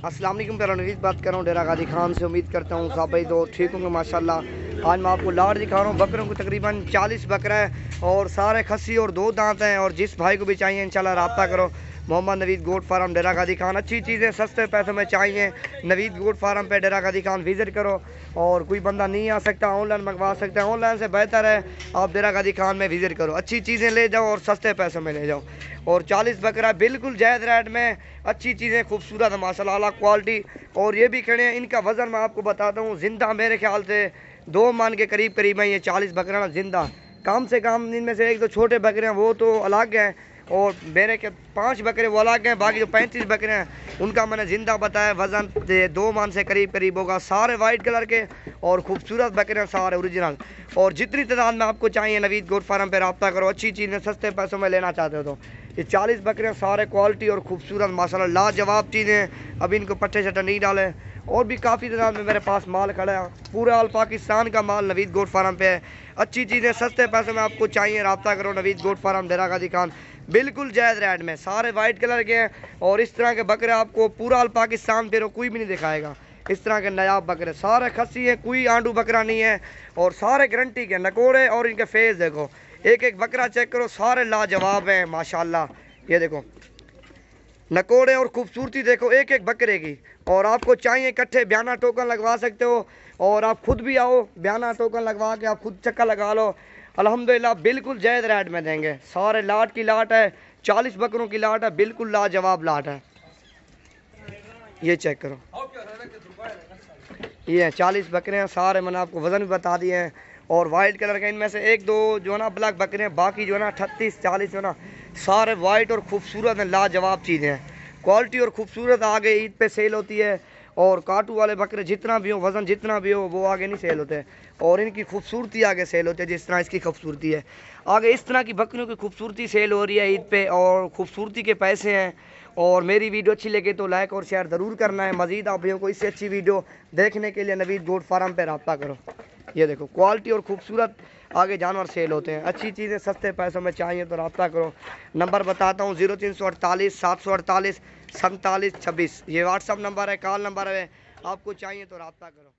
अस्सलाम वालेकुम प्यारा नवीद बात कर रहा हूँ डेरा गाजी खान से। उम्मीद करता हूँ सब भाई तो ठीक होंगे माशाल्लाह। आज मैं आपको लाट दिखा रहा हूँ बकरों को, तकरीबन 40 बकरा है और सारे खस्सी और 2 दांत हैं। और जिस भाई को भी चाहिए इंशाल्लाह रब्ता करो। मोहम्मद नवीद गोट फार्म डेरा गाजी खान, अच्छी चीज़ें सस्ते पैसों में चाहिए नवीद गोट फार्म पे डेरा गाजी खान विज़िट करो। और कोई बंदा नहीं आ सकता ऑनलाइन मंगवा सकता है, ऑनलाइन से बेहतर है आप डेरा गाजी खान में विज़िट करो, अच्छी चीज़ें ले जाओ और सस्ते पैसों में ले जाओ। और 40 बकरा बिल्कुल जायज़ रेट में, अच्छी चीज़ें खूबसूरत है माशाल्लाह, आला क्वालिटी। और ये भी खड़े हैं, इनका वज़न मैं आपको बताता हूँ जिंदा मेरे ख्याल से 2 मन के करीब करीब है ये 40 बकरा ना जिंदा। कम से कम इनमें से 1-2 छोटे बकरे हैं वो तो अलग हैं और मेरे के 5 बकरे वो अलग हैं। बाकी जो 35 बकरे हैं उनका मैंने ज़िंदा बताया, वज़न 2 मन से करीब करीब होगा। सारे वाइट कलर के और खूबसूरत बकरे हैं, सारे ओरिजिनल। और जितनी तादाद में आपको चाहिए नवीद गोट फार्म पे रब्ता करो, अच्छी चीज़ें सस्ते पैसों में लेना चाहते हो तो ये 40 बकरे सारे क्वालिटी और खूबसूरत माशाल्लाह लाजवाब चीज़ें। अभी इनको पट्टे शट्टे नहीं डाले। और भी काफ़ी तादाद में मेरे पास माल खड़ा है, पूरा ऑल पाकिस्तान का माल नवीद गोट फार्म पे है। अच्छी चीज़ें सस्ते पैसों में आपको चाहिए रब्ता करो नवीद गोट फार्म डेरा गाजी खान, बिल्कुल जायज़ रेट में। सारे वाइट कलर के हैं और इस तरह के बकरे आपको पूरा ऑल पाकिस्तान फिर कोई भी नहीं दिखाएगा। इस तरह के नायाब बकरे सारे खस्सी हैं, कोई आंडू बकरा नहीं है और सारे गारंटी के नकोड़े। और इनके फेस देखो, एक एक बकरा चेक करो, सारे लाजवाब हैं माशाल्लाह। ये देखो नकोड़े और खूबसूरती देखो एक एक बकरे की। और आपको चाहिए इकट्ठे बयाना टोकन लगवा सकते हो और आप खुद भी आओ, बयाना टोकन लगवा के आप खुद चक्कर लगा लो। अल्हम्दुलिल्लाह बिल्कुल जायज़ रेट में देंगे। सारे लाट की लाट है, 40 बकरों की लाट है, बिल्कुल लाजवाब लाट है। ये चेक करो, ये 40 बकरे हैं सारे, मैंने आपको वज़न भी बता दिए हैं। और वाइट कलर के इनमें से 1-2 जो है ना ब्लैक बकरे हैं, बाकी जो है ना 38-40 जो है ना सारे वाइट और खूबसूरत हैं, लाजवाब चीज़ें हैं। क्वालिटी और खूबसूरत आगे ईद पे सेल होती है। और काटू वाले बकरे जितना भी हो, वज़न जितना भी हो, वो आगे नहीं सेल होते। और इनकी खूबसूरती आगे सेल होती है, जिस तरह इसकी खूबसूरती है आगे इस तरह की बकरियों की खूबसूरती सेल हो रही है ईद पे। और खूबसूरती के पैसे हैं। और मेरी वीडियो अच्छी लगे तो लाइक और शेयर ज़रूर करना है। मज़ीद आप भैया को इससे अच्छी वीडियो देखने के लिए नवीद गोट फार्म पे रब्ता करो। ये देखो क्वालिटी और खूबसूरत आगे जानवर सेल होते हैं, अच्छी चीज़ें सस्ते पैसों में चाहिए तो रब्ता करो। नंबर बताता हूँ 0348 748 47 26, ये व्हाट्सअप नंबर है, कॉल नंबर है। आपको चाहिए तो रब्ता करो।